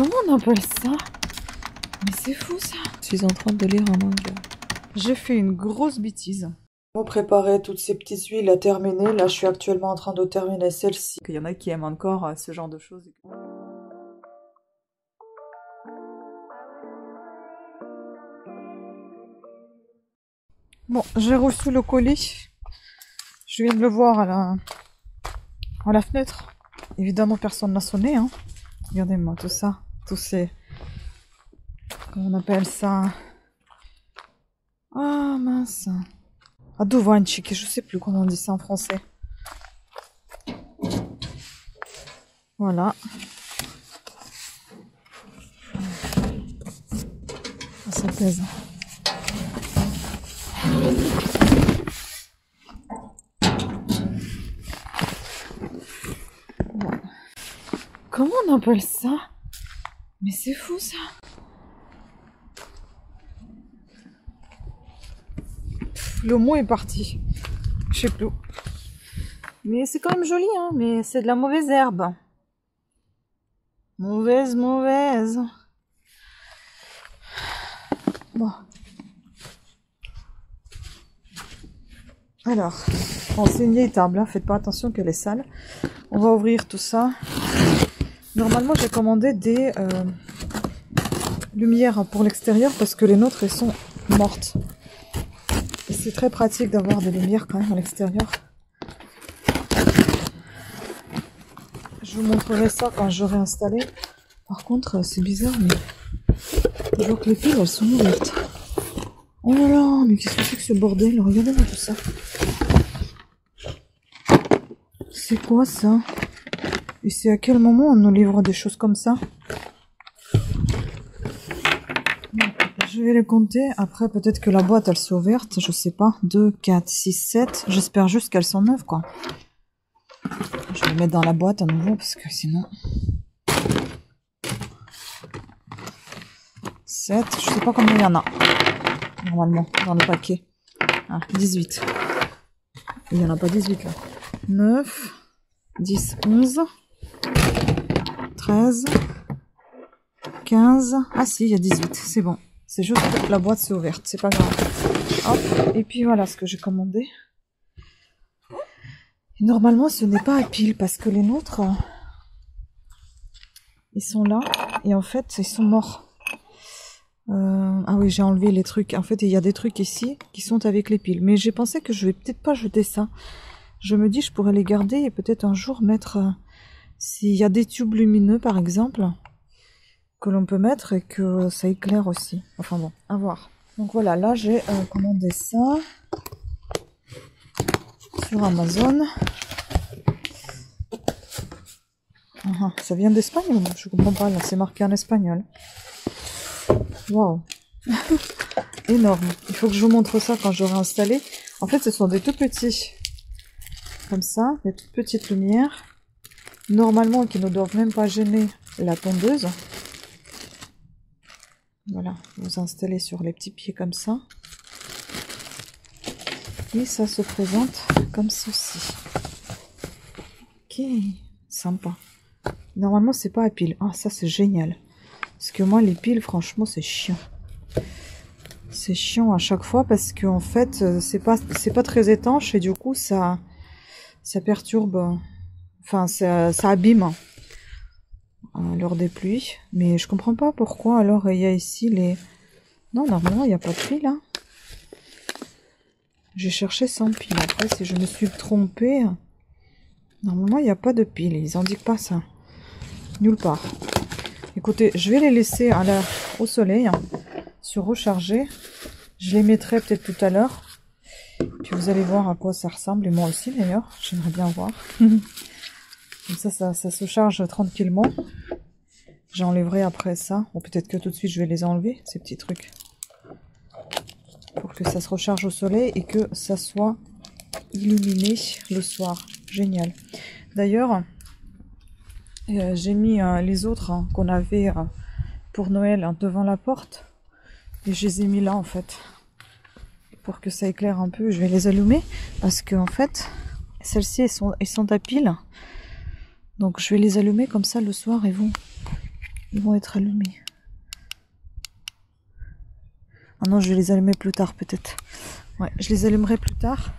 Comment on appelle ça? Mais c'est fou ça. Je suis en train de lire un manga. J'ai fait une grosse bêtise. Pour préparer toutes ces petites huiles à terminer, là je suis actuellement en train de terminer celle-ci. Il y en a qui aiment encore ce genre de choses. Bon, j'ai reçu le colis. Je viens de le voir à la fenêtre. Évidemment, personne n'a sonné. Hein. Regardez-moi tout ça. Tous ces... Comment on appelle ça? Ah mince. Adouvanchik, je sais plus comment on dit ça en français. Voilà. Ça pèse. Bon. Comment on appelle ça? Mais c'est fou ça. Le mot est parti. Je sais plus. Mais c'est quand même joli, hein. Mais c'est de la mauvaise herbe. Mauvaise. Bon. Alors, bon, c'est une vieille table, hein. Faites pas attention qu'elle est sale. On va ouvrir tout ça. Normalement, j'ai commandé des lumières pour l'extérieur parce que les nôtres, elles sont mortes. Et c'est très pratique d'avoir des lumières quand même à l'extérieur. Je vous montrerai ça quand j'aurai installé. Par contre, c'est bizarre, mais je vois que les piles, elles sont ouvertes. Oh là là, mais qu'est-ce que c'est que ce bordel? Regardez-moi tout ça. C'est quoi ça? Et c'est à quel moment on nous livre des choses comme ça? Je vais les compter. Après, peut-être que la boîte, elle s'est ouverte. Je sais pas. 2, 4, 6, 7. J'espère juste qu'elles sont neuves, quoi. Je vais les mettre dans la boîte à nouveau, parce que sinon... 7. Je sais pas combien il y en a. Normalement, dans le paquet. Ah, 18. Il n'y en a pas 18, là. 9, 10, 11... 13, 15, ah si, il y a 18, c'est bon. C'est juste que la boîte s'est ouverte, c'est pas grave. Hop, et puis voilà ce que j'ai commandé. Et normalement, ce n'est pas à pile parce que les nôtres, ils sont là et en fait, ils sont morts. Ah oui, j'ai enlevé les trucs. En fait, il y a des trucs ici qui sont avec les piles. Mais j'ai pensé que je vais peut-être pas jeter ça. Je me dis, je pourrais les garder et peut-être un jour mettre... S'il y a des tubes lumineux, par exemple, que l'on peut mettre et que ça éclaire aussi. Enfin bon, à voir. Donc voilà, là j'ai commandé ça sur Amazon. Ça vient d'Espagne? Je comprends pas, là c'est marqué en espagnol. Waouh. Énorme. Il faut que je vous montre ça quand j'aurai installé. En fait, ce sont des tout petits. Comme ça, des toutes petites lumières. Normalement, qui ne doivent même pas gêner la tondeuse. Voilà, vous installez sur les petits pieds comme ça. Et ça se présente comme ceci. Ok, sympa. Normalement, c'est pas à pile. Ah, ça, c'est génial. Parce que moi, les piles, franchement, c'est chiant. C'est chiant à chaque fois parce qu'en fait, c'est pas très étanche et du coup, ça perturbe... Enfin, ça abîme lors des pluies. Mais je comprends pas pourquoi. Alors, il y a ici les... Non, normalement, il n'y a pas de pile. Hein. J'ai cherché sans pile. Après, si je me suis trompée... Normalement, il n'y a pas de pile. Ils indiquent pas ça. Nulle part. Écoutez, je vais les laisser au soleil. Sur recharger. Je les mettrai peut-être tout à l'heure. Puis vous allez voir à quoi ça ressemble. Et moi aussi, d'ailleurs. J'aimerais bien voir. Comme ça se charge tranquillement. J'enlèverai après ça. Ou peut-être que tout de suite je vais les enlever, ces petits trucs. Pour que ça se recharge au soleil et que ça soit illuminé le soir. Génial. D'ailleurs, j'ai mis les autres qu'on avait pour Noël devant la porte. Et je les ai mis là en fait. Pour que ça éclaire un peu. Je vais les allumer. Parce que en fait, celles-ci elles sont à pile. Donc je vais les allumer comme ça le soir et Ils vont être allumés. Ah non, je vais les allumer plus tard peut-être. Ouais, je les allumerai plus tard.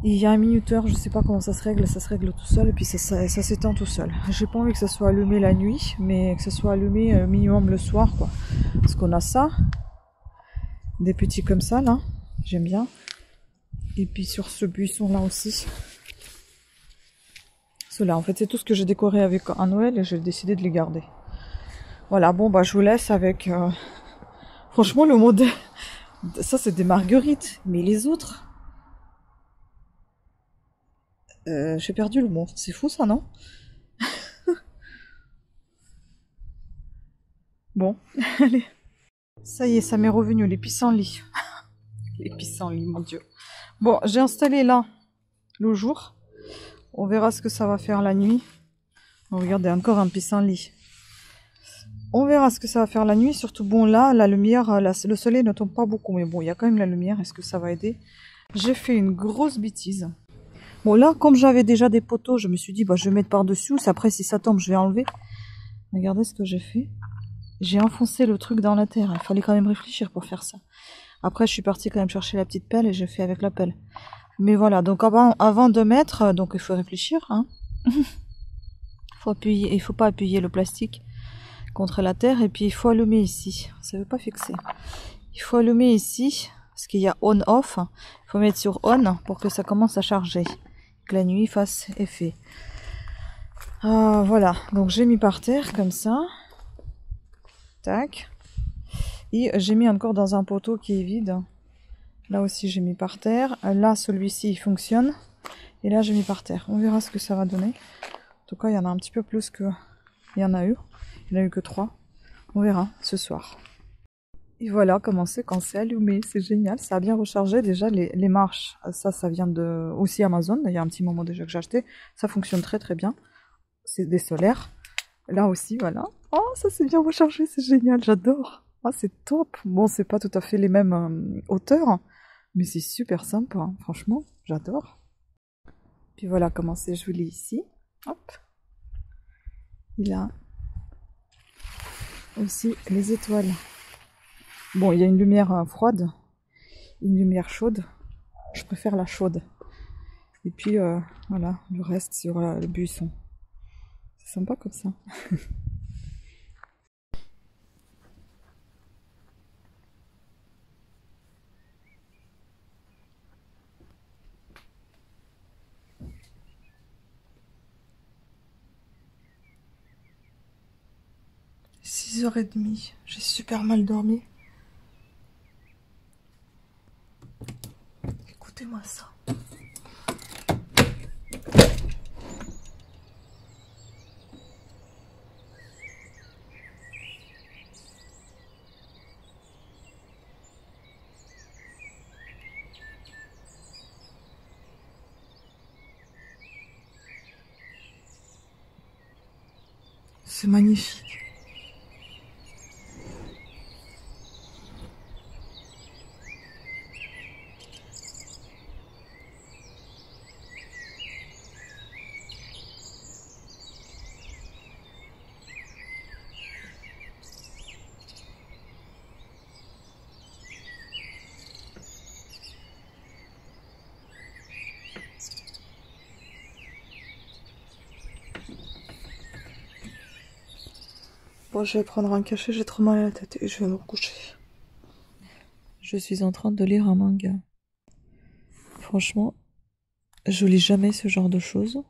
Il y a un minuteur, je sais pas comment ça se règle tout seul et puis ça s'éteint tout seul. J'ai pas envie que ça soit allumé la nuit, mais que ça soit allumé minimum le soir quoi. Parce qu'on a ça, des petits comme ça là, j'aime bien. Et puis sur ce buisson là aussi. Ceux-là, en fait c'est tout ce que j'ai décoré avec un Noël et j'ai décidé de les garder. Voilà, bon bah je vous laisse avec... Franchement le modèle, ça c'est des marguerites, mais les autres... j'ai perdu le mot. C'est fou ça, non? Bon, allez. Ça y est, ça m'est revenu, les pissenlits. Les pissenlits, mon Dieu. Bon, j'ai installé là le jour. On verra ce que ça va faire la nuit. Oh, regardez, encore un pissenlit. On verra ce que ça va faire la nuit. Surtout, bon, là, la lumière, le soleil ne tombe pas beaucoup. Mais bon, il y a quand même la lumière. Est-ce que ça va aider? J'ai fait une grosse bêtise. Bon, là, comme j'avais déjà des poteaux, je me suis dit, bah, je vais mettre par-dessus. Après, si ça tombe, je vais enlever. Regardez ce que j'ai fait. J'ai enfoncé le truc dans la terre. Il fallait quand même réfléchir pour faire ça. Après, je suis partie quand même chercher la petite pelle et j'ai fait avec la pelle. Mais voilà, donc avant de mettre, donc il faut réfléchir. Hein. Faut appuyer, il faut pas appuyer le plastique contre la terre. Et puis, il faut allumer ici. Ça veut pas fixer. Il faut allumer ici, parce qu'il y a on-off. Il faut mettre sur on pour que ça commence à charger. Que la nuit fasse effet. Voilà, donc j'ai mis par terre comme ça. Tac. Et j'ai mis encore dans un poteau qui est vide. Là aussi j'ai mis par terre. Là celui-ci il fonctionne. Et là j'ai mis par terre. On verra ce que ça va donner. En tout cas il y en a un petit peu plus que... Il y en a eu. Il n'y en a eu que 3. On verra ce soir. Et voilà comment c'est quand c'est allumé. C'est génial. Ça a bien rechargé déjà les marches. Ça vient de aussi Amazon. Il y a un petit moment déjà que j'ai acheté. Ça fonctionne très très bien. C'est des solaires. Là aussi voilà. Oh ça c'est bien rechargé. C'est génial. J'adore. Ah, c'est top. Bon, c'est pas tout à fait les mêmes hauteurs, mais c'est super sympa. Hein. Franchement, j'adore. Puis voilà comment c'est joli ici. Hop. Il a aussi les étoiles. Bon, il y a une lumière froide, une lumière chaude. Je préfère la chaude. Et puis, voilà, le reste sur le buisson. C'est sympa comme ça. 6h30, j'ai super mal dormi. Écoutez-moi ça. C'est magnifique. Bon, je vais prendre un cachet, j'ai trop mal à la tête et je vais me coucher. Je suis en train de lire un manga. Franchement, je lis jamais ce genre de choses.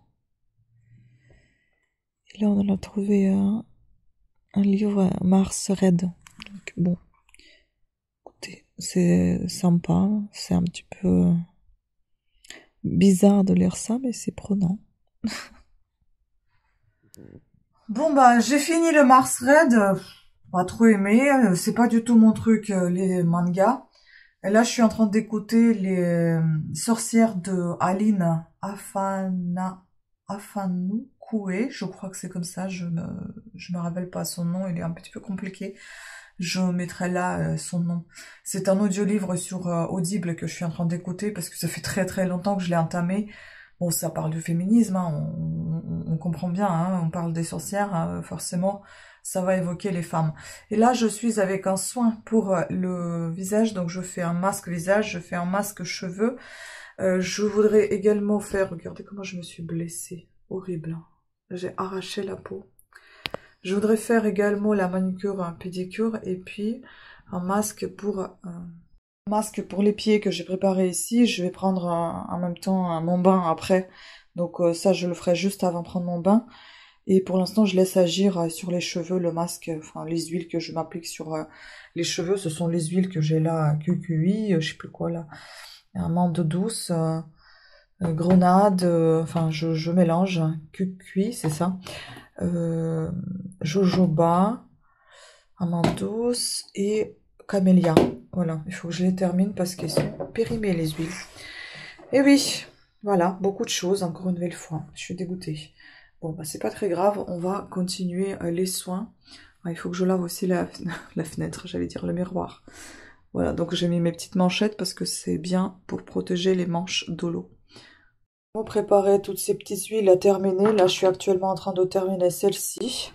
Et là, on en a trouvé un livre, Mars Red. Donc, bon, écoutez, c'est sympa. C'est un petit peu bizarre de lire ça, mais c'est prenant. Bon bah j'ai fini le Mars Red, pas trop aimé, c'est pas du tout mon truc les mangas. Et là je suis en train d'écouter les sorcières de Aline Afanoukoé, je crois que c'est comme ça, je me rappelle pas son nom, il est un petit peu compliqué. Je mettrai là son nom. C'est un audiolivre sur Audible que je suis en train d'écouter parce que ça fait très très longtemps que je l'ai entamé. Bon, ça parle du féminisme, hein, on comprend bien, hein, on parle des sorcières, hein, forcément, ça va évoquer les femmes. Et là, je suis avec un soin pour le visage, donc je fais un masque visage, je fais un masque cheveux. Je voudrais également faire, regardez comment je me suis blessée, horrible, hein. J'ai arraché la peau. Je voudrais faire également la manucure, un pédicure, et puis un masque pour les pieds que j'ai préparé ici. Je vais prendre en même temps mon bain après. Donc ça, je le ferai juste avant de prendre mon bain. Et pour l'instant, je laisse agir sur les cheveux le masque, enfin les huiles que je m'applique sur les cheveux. Ce sont les huiles que j'ai là, QQI, je sais plus quoi là. Amande douce, grenade, enfin je mélange. QQI, c'est ça. Jojoba, amande douce et camélia. Voilà, il faut que je les termine parce qu'ils sont périmés les huiles. Et oui, voilà, beaucoup de choses, encore une nouvelle fois. Je suis dégoûtée. Bon, bah c'est pas très grave, on va continuer les soins. Ah, il faut que je lave aussi la fenêtre, j'allais dire le miroir. Voilà, donc j'ai mis mes petites manchettes parce que c'est bien pour protéger les manches de l'eau. Pour préparer toutes ces petites huiles à terminer, là je suis actuellement en train de terminer celle-ci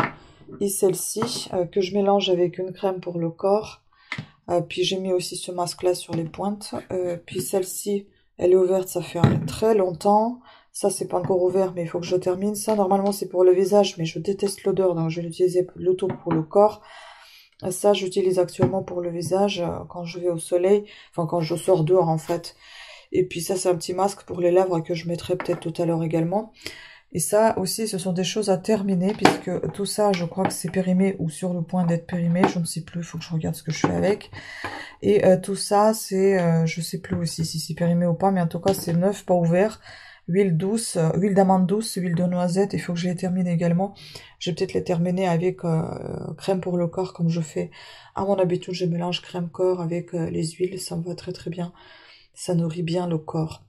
et celle-ci que je mélange avec une crème pour le corps. Puis j'ai mis aussi ce masque là sur les pointes. Puis celle-ci, elle est ouverte, ça fait très longtemps. Ça c'est pas encore ouvert mais il faut que je termine. Ça normalement c'est pour le visage mais je déteste l'odeur donc je vais l'utiliser plutôt pour le corps. Ça j'utilise actuellement pour le visage quand je vais au soleil, enfin quand je sors dehors en fait. Et puis ça c'est un petit masque pour les lèvres que je mettrai peut-être tout à l'heure également. Et ça aussi ce sont des choses à terminer puisque tout ça je crois que c'est périmé ou sur le point d'être périmé, je ne sais plus, il faut que je regarde ce que je fais avec. Et tout ça c'est, je sais plus aussi si c'est périmé ou pas, mais en tout cas c'est neuf, pas ouvert. Huile douce, huile d'amande douce, huile de noisette, il faut que je les termine également. Je vais peut-être les terminer avec crème pour le corps comme je fais à mon habitude, je mélange crème corps avec les huiles, ça me va très très bien. Ça nourrit bien le corps.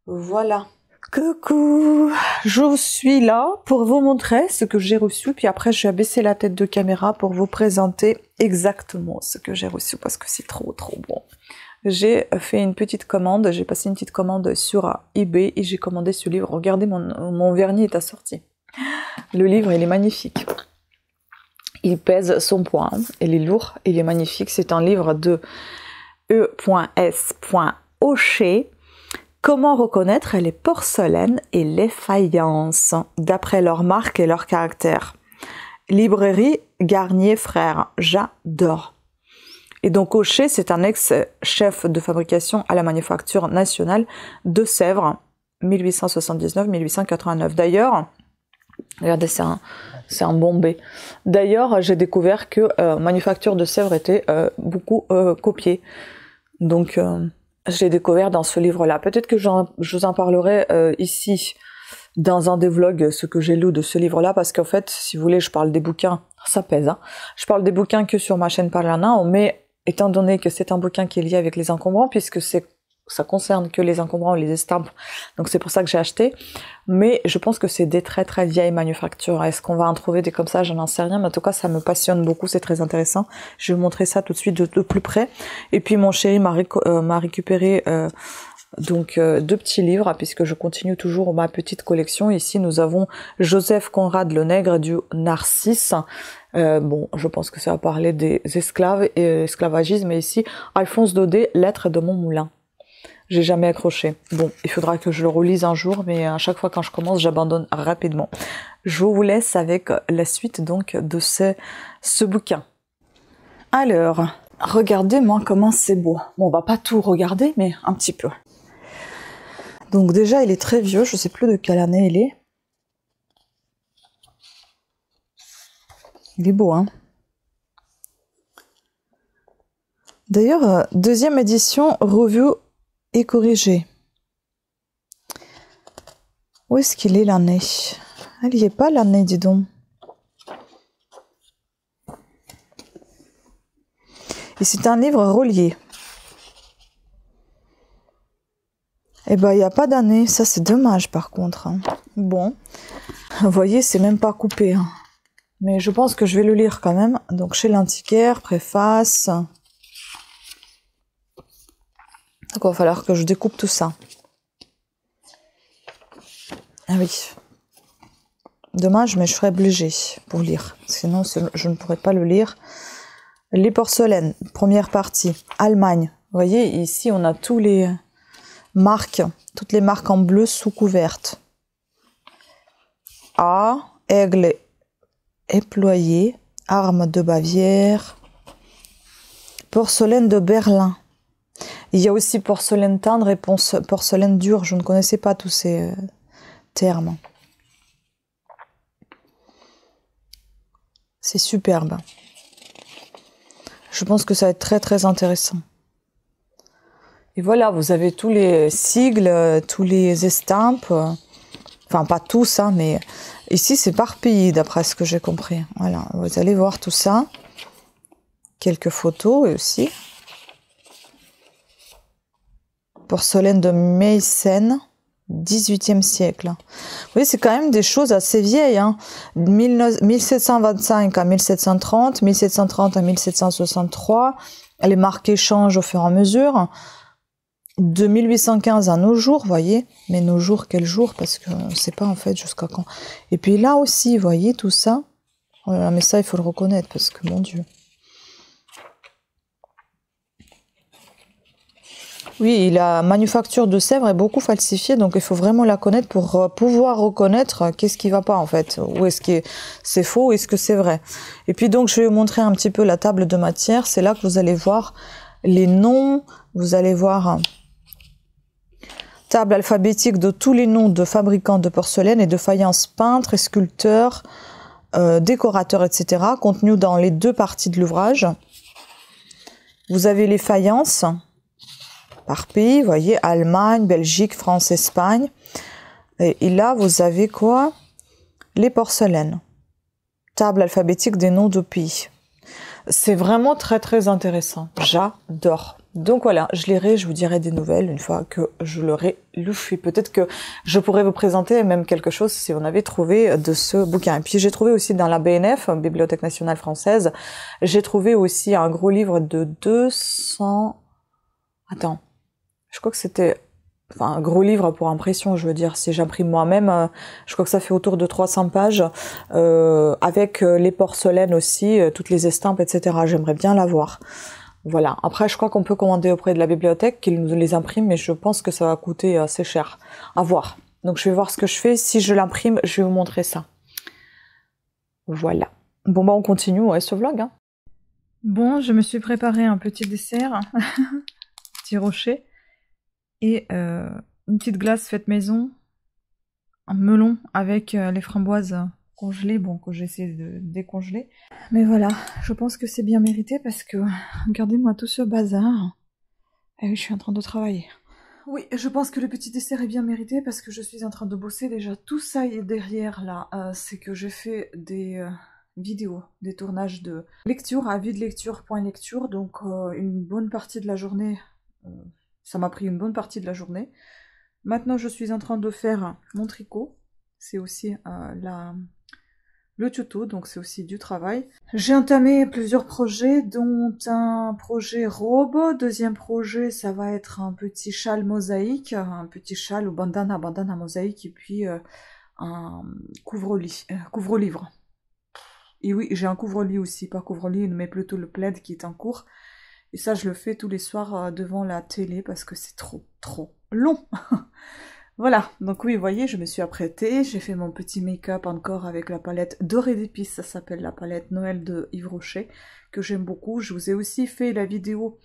Voilà. Coucou, je suis là pour vous montrer ce que j'ai reçu, puis après je vais baisser la tête de caméra pour vous présenter exactement ce que j'ai reçu parce que c'est trop bon. J'ai fait une petite commande, j'ai passé une petite commande sur eBay et j'ai commandé ce livre. Regardez, mon vernis est assorti. Le livre, il est magnifique. Il pèse son poids, il est lourd, il est magnifique. C'est un livre de E.S. Hochet. Comment reconnaître les porcelaines et les faïences d'après leur marque et leur caractère. Librairie Garnier Frères, j'adore. Et donc Hochet, c'est un ex-chef de fabrication à la Manufacture nationale de Sèvres, 1879-1889. D'ailleurs, regardez, c'est un bombé. D'ailleurs, j'ai découvert que Manufacture de Sèvres était beaucoup copiée. Donc, je l'ai découvert dans ce livre-là. Peut-être que je vous en parlerai ici, dans un des vlogs, ce que j'ai lu de ce livre-là, parce qu'en fait, si vous voulez, je parle des bouquins, ça pèse, hein. Je parle des bouquins que sur ma chaîne Parlana, mais étant donné que c'est un bouquin qui est lié avec les encombrants, puisque ça concerne que les encombrants et les estampes, donc c'est pour ça que j'ai acheté. Mais je pense que c'est des très très vieilles manufactures. Est-ce qu'on va en trouver des comme ça? Je n'en sais rien, mais en tout cas ça me passionne beaucoup, c'est très intéressant. Je vais vous montrer ça tout de suite de plus près. Et puis mon chéri m'a récupéré donc deux petits livres, puisque je continue toujours ma petite collection. Ici nous avons Joseph Conrad le Nègre du Narcisse. Bon, je pense que ça va parler des esclaves et esclavagisme. Et ici Alphonse Daudet, Lettres de mon moulin. J'ai jamais accroché. Bon, il faudra que je le relise un jour, mais à chaque fois quand je commence, j'abandonne rapidement. Je vous laisse avec la suite donc de ce bouquin. Alors, regardez-moi comment c'est beau. Bon, on va pas tout regarder, mais un petit peu. Donc déjà, il est très vieux, je sais plus de quelle année il est. Il est beau, hein. D'ailleurs, deuxième édition, revue et corrigée. Où est-ce qu'il est l'année? Elle n'y est pas l'année, dis donc. Et c'est un livre relié. Eh ben, il n'y a pas d'année. Ça, c'est dommage, par contre, hein. Bon. Vous voyez, c'est même pas coupé, hein. Mais je pense que je vais le lire quand même. Donc, chez l'antiquaire, préface. Donc, il va falloir que je découpe tout ça. Ah oui. Dommage, mais je serais obligée pour lire. Sinon, je ne pourrais pas le lire. Les porcelaines, première partie. Allemagne. Vous voyez, ici, on a tous les marques, toutes les marques en bleu sous couverte. A, aigle éployé, armes de Bavière, porcelaine de Berlin. Il y a aussi porcelaine tendre et porcelaine dure. Je ne connaissais pas tous ces termes. C'est superbe. Je pense que ça va être très très intéressant. Et voilà, vous avez tous les sigles, tous les estampes. Enfin, pas tous, hein, mais ici c'est par pays, d'après ce que j'ai compris. Voilà, vous allez voir tout ça. Quelques photos aussi. Porcelaine de Meissen, 18e siècle. Vous voyez, c'est quand même des choses assez vieilles. Hein. 1725 à 1730, 1730 à 1763. Les marques changent au fur et à mesure. De 1815 à nos jours, vous voyez. Mais nos jours, quel jour? Parce qu'on ne sait pas en fait jusqu'à quand. Et puis là aussi, vous voyez tout ça. Voilà, mais ça, il faut le reconnaître parce que, mon Dieu. Oui, la manufacture de Sèvres est beaucoup falsifiée, donc il faut vraiment la connaître pour pouvoir reconnaître qu'est-ce qui va pas en fait. Où est-ce que c'est faux, est-ce que c'est vrai. Et puis donc je vais vous montrer un petit peu la table de matière. C'est là que vous allez voir les noms, vous allez voir table alphabétique de tous les noms de fabricants de porcelaine et de faïence, peintres et sculpteurs, décorateurs, etc. Contenu dans les deux parties de l'ouvrage. Vous avez les faïences par pays, vous voyez, Allemagne, Belgique, France, Espagne. Et là, vous avez quoi? Les porcelaines. Table alphabétique des noms de pays. C'est vraiment très très intéressant. J'adore. Donc voilà, je lirai, je vous dirai des nouvelles une fois que je l'aurai lu. Peut-être que je pourrais vous présenter même quelque chose si on avait trouvé de ce bouquin. Et puis j'ai trouvé aussi dans la BNF, Bibliothèque nationale française, j'ai trouvé aussi un gros livre de 200... Attends. Je crois que c'était un gros livre pour impression, je veux dire, si j'imprime moi-même, je crois que ça fait autour de 300 pages, avec les porcelaines aussi, toutes les estampes, etc. J'aimerais bien l'avoir. Voilà. Après, je crois qu'on peut commander auprès de la bibliothèque qu'ils nous les impriment, mais je pense que ça va coûter assez cher à voir. Donc, je vais voir ce que je fais. Si je l'imprime, je vais vous montrer ça. Voilà. Bon, bah, on continue ce vlog. Hein. Bon, je me suis préparé un petit dessert, petit rocher. Et une petite glace faite maison, un melon avec les framboises congelées, bon, que j'essaie de décongeler. Mais voilà, je pense que c'est bien mérité parce que, regardez-moi tout ce bazar. Et oui, je suis en train de travailler. Oui, je pense que le petit dessert est bien mérité parce que je suis en train de bosser. Déjà, tout ça est derrière là, c'est que j'ai fait des vidéos, des tournages de lecture, avis de lecture, point lecture, donc une bonne partie de la journée... Ça m'a pris une bonne partie de la journée. Maintenant, je suis en train de faire mon tricot. C'est aussi le tuto, donc c'est aussi du travail. J'ai entamé plusieurs projets, dont un projet robe. Deuxième projet, ça va être un petit châle mosaïque, un petit châle ou bandana mosaïque, et puis un couvre-livre. Et oui, j'ai un couvre-lit aussi, pas couvre-lit, mais plutôt le plaid qui est en cours. Et ça, je le fais tous les soirs devant la télé parce que c'est trop long. Voilà, donc oui, vous voyez, je me suis apprêtée. J'ai fait mon petit make-up encore avec la palette Dorée d'épices. Ça s'appelle la palette Noël de Yves Rocher, que j'aime beaucoup. Je vous ai aussi fait la vidéo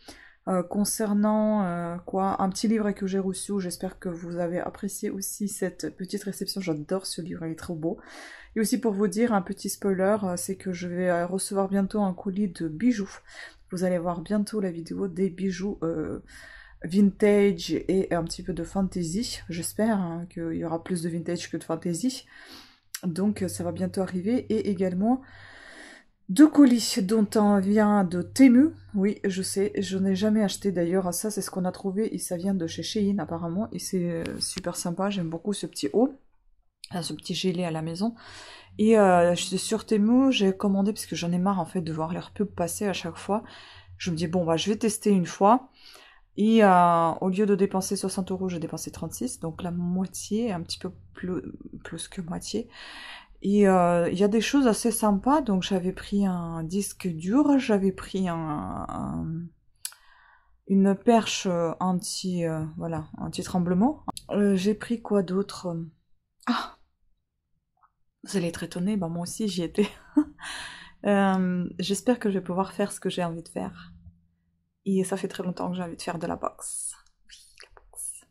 concernant un petit livre que j'ai reçu. J'espère que vous avez apprécié aussi cette petite réception. J'adore ce livre, il est trop beau. Et aussi pour vous dire un petit spoiler, c'est que je vais recevoir bientôt un colis de bijoux. Vous allez voir bientôt la vidéo des bijoux vintage et un petit peu de fantasy. J'espère hein, qu'il y aura plus de vintage que de fantasy. Donc ça va bientôt arriver. Et également 2 colis dont un vient de Temu. Oui, je sais, je n'ai jamais acheté d'ailleurs. Ça, c'est ce qu'on a trouvé et ça vient de chez Shein apparemment. Et c'est super sympa, j'aime beaucoup ce petit haut. Ce petit gilet à la maison. Et sur Temu, j'ai commandé, parce que j'en ai marre en fait de voir leurs pubs passer à chaque fois. Je me dis, bon, bah, je vais tester une fois. Et au lieu de dépenser 60 €, j'ai dépensé 36, donc la moitié, un petit peu plus que moitié. Et il y a des choses assez sympas, donc j'avais pris un disque dur, j'avais pris une perche voilà, anti-tremblement. J'ai pris quoi d'autre? Ah, vous allez être étonnés, bah moi aussi j'y étais. J'espère que je vais pouvoir faire ce que j'ai envie de faire. Et ça fait très longtemps que j'ai envie de faire de la boxe. Oui, la boxe.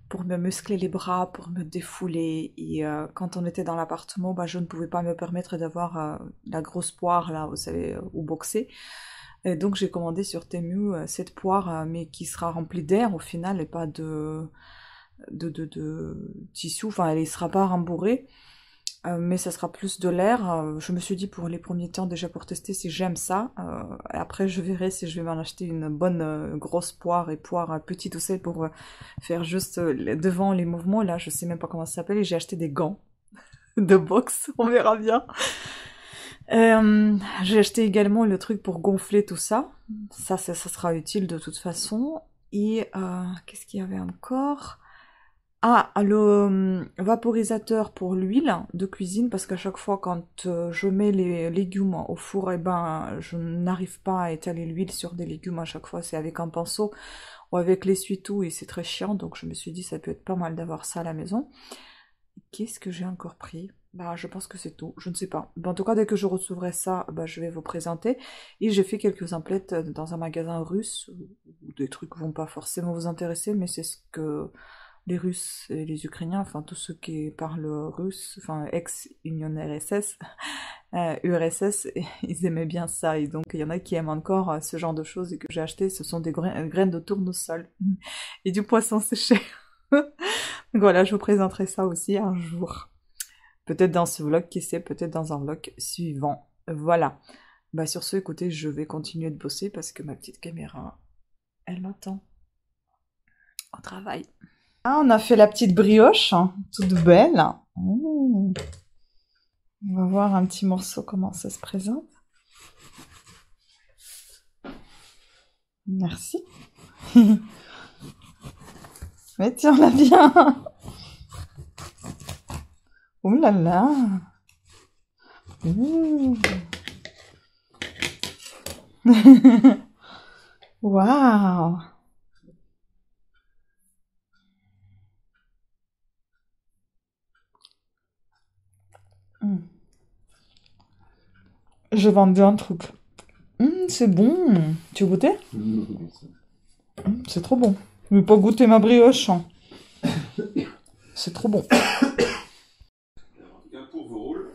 Pour me muscler les bras, pour me défouler. Et quand on était dans l'appartement, bah, je ne pouvais pas me permettre d'avoir la grosse poire, là, vous savez, où boxer. Et donc j'ai commandé sur Temu cette poire, mais qui sera remplie d'air au final, et pas de tissu. Enfin, elle ne sera pas rembourrée. Mais ça sera plus de l'air. Je me suis dit pour les premiers temps déjà pour tester si j'aime ça. Après je verrai si je vais m'en acheter une bonne grosse poire et poire petite aussi pour faire juste devant les mouvements. Là je sais même pas comment ça s'appelle et j'ai acheté des gants de boxe, on verra bien. J'ai acheté également le truc pour gonfler tout ça. Ça sera utile de toute façon. Et qu'est-ce qu'il y avait encore? Ah, le vaporisateur pour l'huile de cuisine, parce qu'à chaque fois quand je mets les légumes au four, eh ben, je n'arrive pas à étaler l'huile sur des légumes à chaque fois, c'est avec un pinceau ou avec l'essuie-tout et c'est très chiant, donc je me suis dit ça peut être pas mal d'avoir ça à la maison. Qu'est-ce que j'ai encore pris? Bah, je pense que c'est tout, je ne sais pas. En tout cas, dès que je recevrai ça, bah, je vais vous présenter. Et j'ai fait quelques emplettes dans un magasin russe, où des trucs vont pas forcément vous intéresser, mais c'est ce que les Russes et les Ukrainiens, enfin tous ceux qui parlent russe, enfin ex-Union RSS, URSS, ils aimaient bien ça. Et donc il y en a qui aiment encore ce genre de choses et que j'ai acheté, ce sont des graines de tournesol et du poisson séché. Donc voilà, je vous présenterai ça aussi un jour. Peut-être dans ce vlog, qui sait, peut-être dans un vlog suivant. Voilà. Bah sur ce, écoutez, je vais continuer de bosser parce que ma petite caméra, elle m'attend au travail. Ah, on a fait la petite brioche, hein, toute belle. Mmh. On va voir un petit morceau comment ça se présente. Merci. Mais tiens-la bien. Oh là là. Mmh. Waouh. Mmh. Je vends bien un truc. C'est bon. Tu veux goûter? C'est trop bon. Je vais pas goûter ma brioche. Hein. C'est trop bon. Pour vos rôles.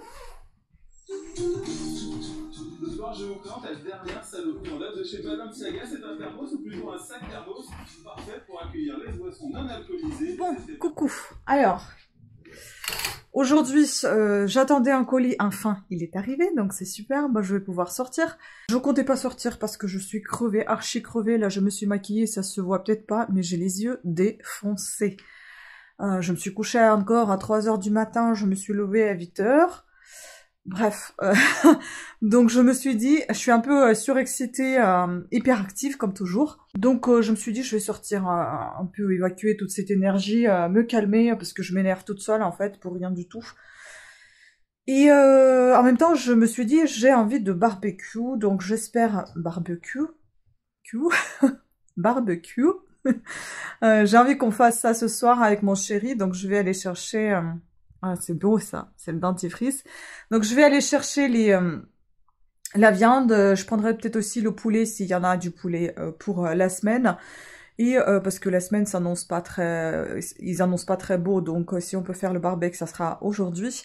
Ce soir, je vous présente la dernière saloperie en date de chez Madame Saga. C'est un thermos ou plutôt un sac thermos parfait pour accueillir les boissons non alcoolisées. Bon, coucou. Alors, aujourd'hui, j'attendais un colis. Enfin, il est arrivé, donc c'est super. Bah, je vais pouvoir sortir. Je comptais pas sortir parce que je suis crevée, archi crevée. Là, je me suis maquillée, ça se voit peut-être pas, mais j'ai les yeux défoncés. Je me suis couchée encore à 3 h du matin, je me suis levée à 8 h. Bref, donc je me suis dit, je suis un peu surexcitée, hyperactive comme toujours. Donc je me suis dit, je vais sortir un peu évacuer toute cette énergie, me calmer, parce que je m'énerve toute seule en fait, pour rien du tout. Et en même temps, je me suis dit, j'ai envie de barbecue, donc j'espère... Barbecue Barbecue j'ai envie qu'on fasse ça ce soir avec mon chéri, donc je vais aller chercher... Ah, c'est beau ça, c'est le dentifrice. Donc je vais aller chercher la viande, je prendrai peut-être aussi le poulet s'il y en a du poulet pour la semaine. Et parce que la semaine s'annonce pas très... ils annoncent pas très beau, donc si on peut faire le barbecue, ça sera aujourd'hui.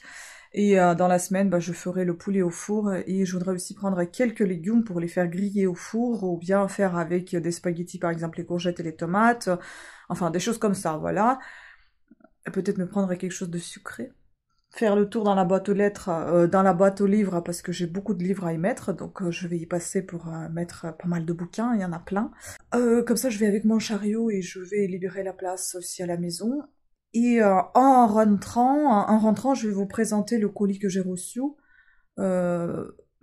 Et dans la semaine, bah, je ferai le poulet au four et je voudrais aussi prendre quelques légumes pour les faire griller au four ou bien faire avec des spaghettis, par exemple les courgettes et les tomates. Enfin, des choses comme ça, voilà. Peut-être me prendre quelque chose de sucré. Faire le tour dans la boîte aux lettres, dans la boîte aux livres, parce que j'ai beaucoup de livres à y mettre, donc je vais y passer pour mettre pas mal de bouquins, il y en a plein. Comme ça, je vais avec mon chariot et je vais libérer la place aussi à la maison. Et en rentrant, je vais vous présenter le colis que j'ai reçu.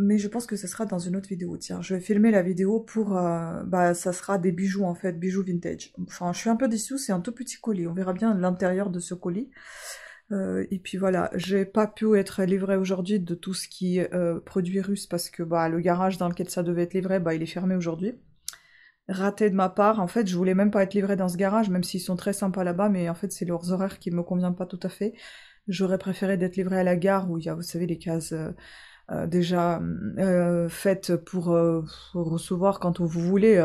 mais je pense que ce sera dans une autre vidéo. Tiens, je vais filmer la vidéo pour... ça sera des bijoux en fait, bijoux vintage. Enfin, je suis un peu déçue, c'est un tout petit colis. On verra bien l'intérieur de ce colis. Et puis voilà, j'ai pas pu être livrée aujourd'hui de tout ce qui est produit russe parce que le garage dans lequel ça devait être livré, il est fermé aujourd'hui. Raté de ma part, en fait, je voulais même pas être livrée dans ce garage, même s'ils sont très sympas là-bas, mais en fait, c'est leurs horaires qui me conviennent pas tout à fait. J'aurais préféré d'être livrée à la gare où il y a, vous savez, les cases déjà faites pour recevoir quand vous voulez,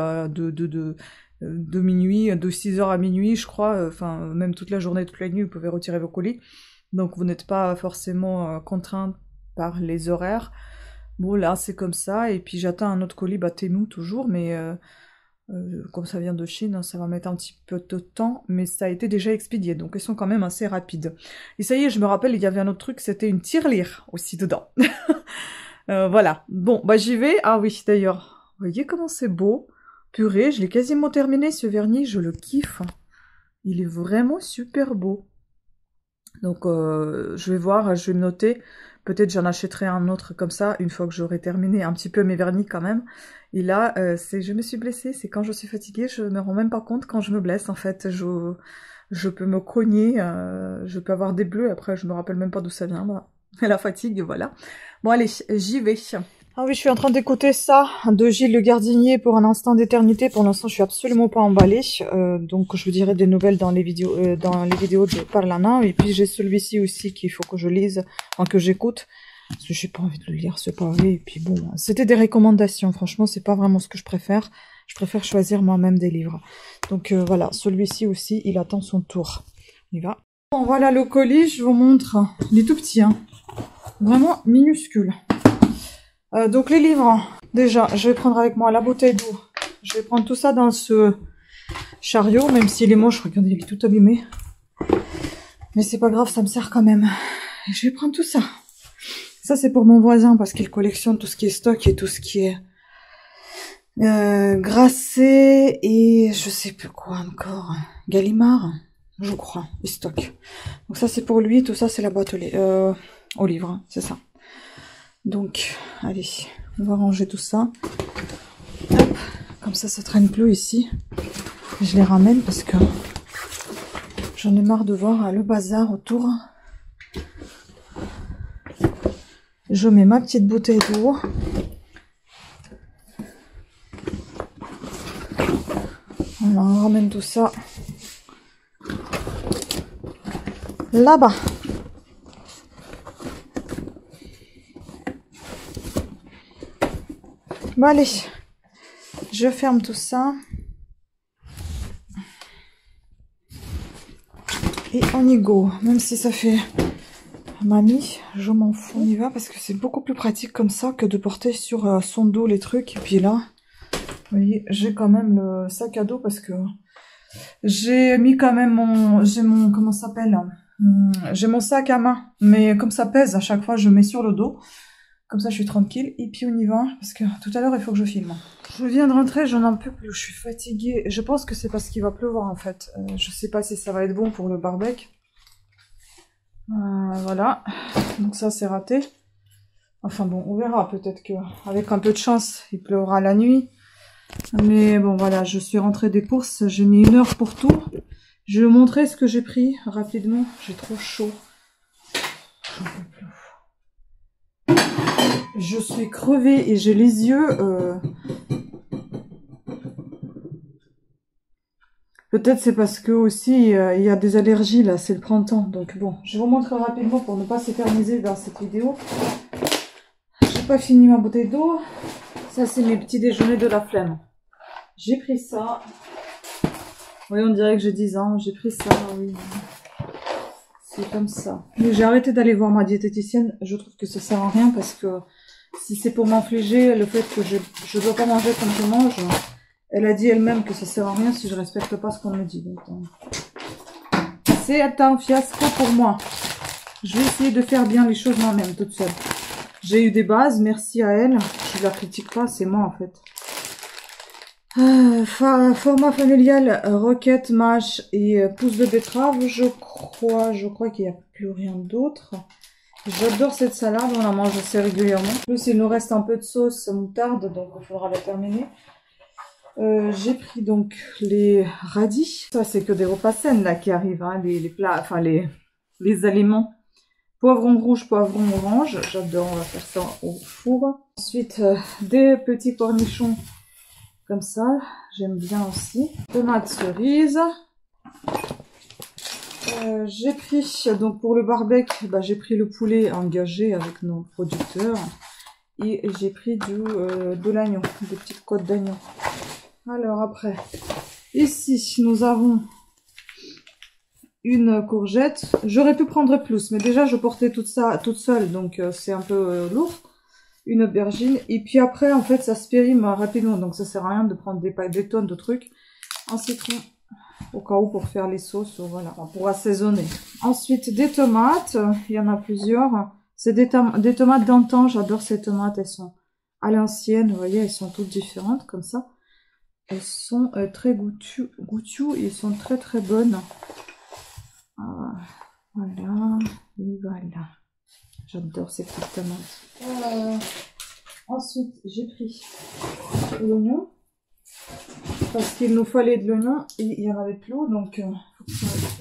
de minuit, de 6h à minuit, je crois, enfin, même toute la journée, toute la nuit, vous pouvez retirer vos colis. Donc, vous n'êtes pas forcément contraint par les horaires. Bon, là, c'est comme ça, et puis j'attends un autre colis, Temu toujours, mais comme ça vient de Chine, ça va mettre un petit peu de temps, mais ça a été déjà expédié, donc ils sont quand même assez rapides. Et ça y est, je me rappelle, il y avait un autre truc, c'était une tirelire aussi dedans. Voilà, bon, j'y vais. Ah oui, d'ailleurs, vous voyez comment c'est beau. Purée, je l'ai quasiment terminé, ce vernis, je le kiffe. Il est vraiment super beau. Donc, je vais voir, je vais me noter. Peut-être j'en achèterai un autre comme ça, une fois que j'aurai terminé un petit peu mes vernis quand même. Et là, je me suis blessée, c'est quand je suis fatiguée, je me rends même pas compte quand je me blesse, en fait. Je peux me cogner, je peux avoir des bleus, après je me rappelle même pas d'où ça vient, la fatigue, voilà. Bon allez, j'y vais. Ah oui, je suis en train d'écouter ça de Gilles Le Gardinier pour un instant d'éternité. Pour l'instant, je suis absolument pas emballée. Donc, je vous dirai des nouvelles dans les vidéos de Parlana. Et puis, j'ai celui-ci aussi qu'il faut que je lise, enfin, que j'écoute. Parce que j'ai pas envie de le lire, c'est pareil. Et puis bon, c'était des recommandations. Franchement, c'est pas vraiment ce que je préfère. Je préfère choisir moi-même des livres. Donc, voilà, celui-ci aussi, il attend son tour. On y va. Bon, voilà le colis, je vous montre. Il est tout petit, hein. Vraiment minuscule. Donc les livres, déjà, je vais prendre avec moi la bouteille d'eau. Je vais prendre tout ça dans ce chariot, même s'il est moche, regardez, il est tout abîmé. Mais c'est pas grave, ça me sert quand même. Je vais prendre tout ça. Ça, c'est pour mon voisin, parce qu'il collectionne tout ce qui est stock et tout ce qui est Grasset et je sais plus quoi encore. Gallimard, je crois, et stock. Donc ça, c'est pour lui, tout ça, c'est la boîte aux livres, hein, c'est ça. Donc, allez, on va ranger tout ça. Hop, comme ça traîne plus ici. Je les ramène parce que j'en ai marre de voir le bazar autour. Je mets ma petite bouteille d'eau. Voilà, on ramène tout ça là-bas. Bon allez, je ferme tout ça. Et on y go. Même si ça fait mamie, je m'en fous. On y va parce que c'est beaucoup plus pratique comme ça que de porter sur son dos les trucs. Et puis là, vous voyez, j'ai quand même le sac à dos parce que j'ai mis quand même comment ça s'appelle, j'ai mon sac à main. Mais comme ça pèse, à chaque fois, je mets sur le dos. Comme ça, je suis tranquille. Et puis, on y va. Parce que tout à l'heure, il faut que je filme. Je viens de rentrer, j'en en peux plus. Je suis fatiguée. Je pense que c'est parce qu'il va pleuvoir, en fait. Je sais pas si ça va être bon pour le barbecue. Voilà. Donc ça, c'est raté. Enfin bon, on verra. Peut-être qu'avec un peu de chance, il pleuvra la nuit. Mais bon, voilà. Je suis rentrée des courses. J'ai mis 1 heure pour tout. Je vais vous montrer ce que j'ai pris rapidement. J'ai trop chaud. J'en peux plus. Je suis crevée et j'ai les yeux... Peut-être c'est parce que aussi il y a des allergies là, c'est le printemps. Donc bon, je vais vous montrer rapidement pour ne pas s'éterniser dans cette vidéo. J'ai pas fini ma bouteille d'eau. Ça c'est mes petits déjeuners de la flemme. J'ai pris ça. Oui, on dirait que j'ai 10 ans. J'ai pris ça, oui. C'est comme ça. Mais j'ai arrêté d'aller voir ma diététicienne. Je trouve que ça sert à rien parce que si c'est pour m'infliger le fait que je dois pas manger comme je mange, elle a dit elle-même que ça sert à rien si je respecte pas ce qu'on me dit. Donc, c'est un fiasco pour moi. Je vais essayer de faire bien les choses moi-même, toute seule. J'ai eu des bases, merci à elle. Je la critique pas, c'est moi en fait. Format familial, roquette, mâche et pousse de betterave, je crois qu'il n'y a plus rien d'autre. J'adore cette salade, on la mange assez régulièrement. En plus, il nous reste un peu de sauce moutarde, donc il faudra la terminer. J'ai pris donc les radis. Ça, c'est que des repas sains là qui arrivent, hein, les plats, enfin les aliments. Poivron rouge, poivron orange. J'adore, on va faire ça au four. Ensuite, des petits cornichons comme ça. J'aime bien aussi. Tomates cerises. J'ai pris, donc pour le barbecue, j'ai pris le poulet engagé avec nos producteurs. Et j'ai pris de l'agneau, des petites côtes d'agneau. Alors après, ici, nous avons une courgette. J'aurais pu prendre plus, mais déjà, je portais tout ça toute seule, donc c'est un peu lourd. Une aubergine. Et puis après, en fait, ça se périme rapidement, donc ça sert à rien de prendre des tonnes de trucs. Un citron, au cas où, pour faire les sauces, voilà, enfin, pour assaisonner. Ensuite, des tomates. Il y en a plusieurs. C'est des tomates d'antan. J'adore ces tomates. Elles sont à l'ancienne, vous voyez, elles sont toutes différentes, comme ça. Elles sont très goûtues et elles sont très très bonnes. Voilà, et voilà. J'adore ces petites tomates. Ensuite, j'ai pris l'oignon. Parce qu'il nous fallait de l'oignon et il n'y en avait plus. Donc,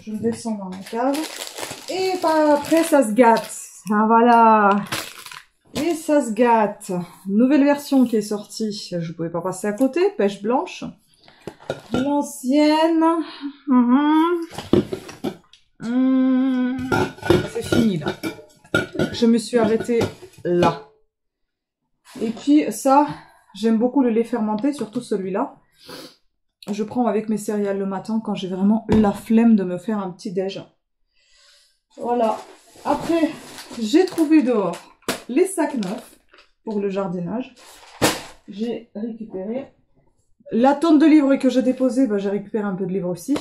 je le descends dans la cave. Et après, ça se gâte. Ah, voilà. Et ça se gâte. Nouvelle version qui est sortie. Je ne pouvais pas passer à côté. Pêche blanche. L'ancienne. C'est fini là. Je me suis arrêtée là. Et puis ça, j'aime beaucoup le lait fermenté, surtout celui-là. Je prends avec mes céréales le matin quand j'ai vraiment la flemme de me faire un petit déj. Voilà. Après, j'ai trouvé dehors les sacs neufs pour le jardinage. J'ai récupéré la tonne de livres que j'ai déposée. J'ai récupéré un peu de livres aussi.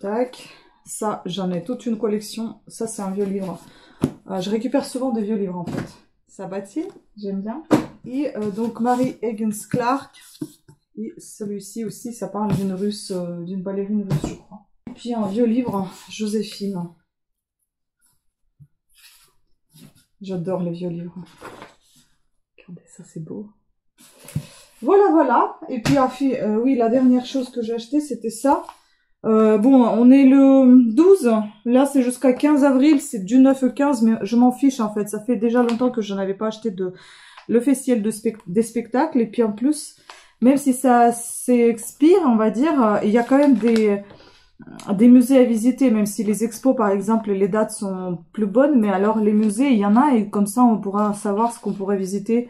Tac. Ça, j'en ai toute une collection. Ça, c'est un vieux livre. Je récupère souvent des vieux livres en fait. Sabatier, j'aime bien. Et donc Mary Higgins Clark. Et celui-ci aussi, ça parle d'une russe, d'une ballerine russe, je crois. Et puis un vieux livre, Joséphine. J'adore les vieux livres. Regardez, ça c'est beau. Voilà, voilà. Et puis, oui, la dernière chose que j'ai acheté, c'était ça. Bon, on est le 12. Là, c'est jusqu'à 15 avril. C'est du 9 au 15, mais je m'en fiche, en fait. Ça fait déjà longtemps que je n'avais pas acheté le festival des spectacles. Et puis, en plus, même si ça s'expire, on va dire, il y a quand même des musées à visiter, même si les expos, par exemple, les dates sont plus bonnes. Mais alors, les musées, il y en a. Et comme ça, on pourra savoir ce qu'on pourrait visiter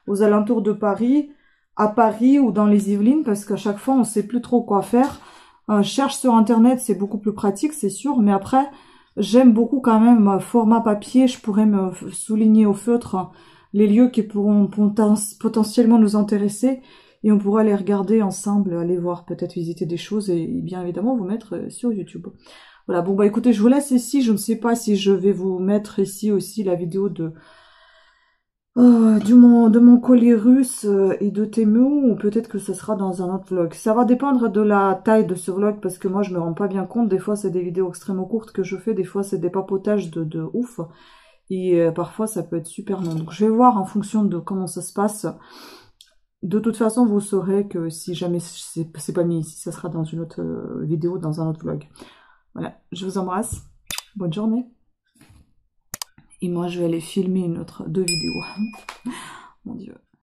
aux alentours de Paris, à Paris ou dans les Yvelines, parce qu'à chaque fois, on sait plus trop quoi faire. Je cherche sur internet, c'est beaucoup plus pratique, c'est sûr, mais après, j'aime beaucoup quand même format papier. Je pourrais me souligner au feutre les lieux qui pourront potentiellement nous intéresser et on pourra les regarder ensemble, aller voir, peut-être visiter des choses et bien évidemment vous mettre sur YouTube. Voilà, bon écoutez, je vous laisse ici. Je ne sais pas si je vais vous mettre ici aussi la vidéo de mon collier russe et de Temu, ou peut-être que ce sera dans un autre vlog. Ça va dépendre de la taille de ce vlog, parce que moi je me rends pas bien compte. Des fois c'est des vidéos extrêmement courtes que je fais, des fois c'est des papotages de ouf, et parfois ça peut être super long. Donc je vais voir en fonction de comment ça se passe. De toute façon vous saurez que si jamais c'est pas mis ici, ça sera dans une autre vidéo, dans un autre vlog. Voilà, je vous embrasse, bonne journée. Et moi, je vais aller filmer deux vidéos. Mon Dieu.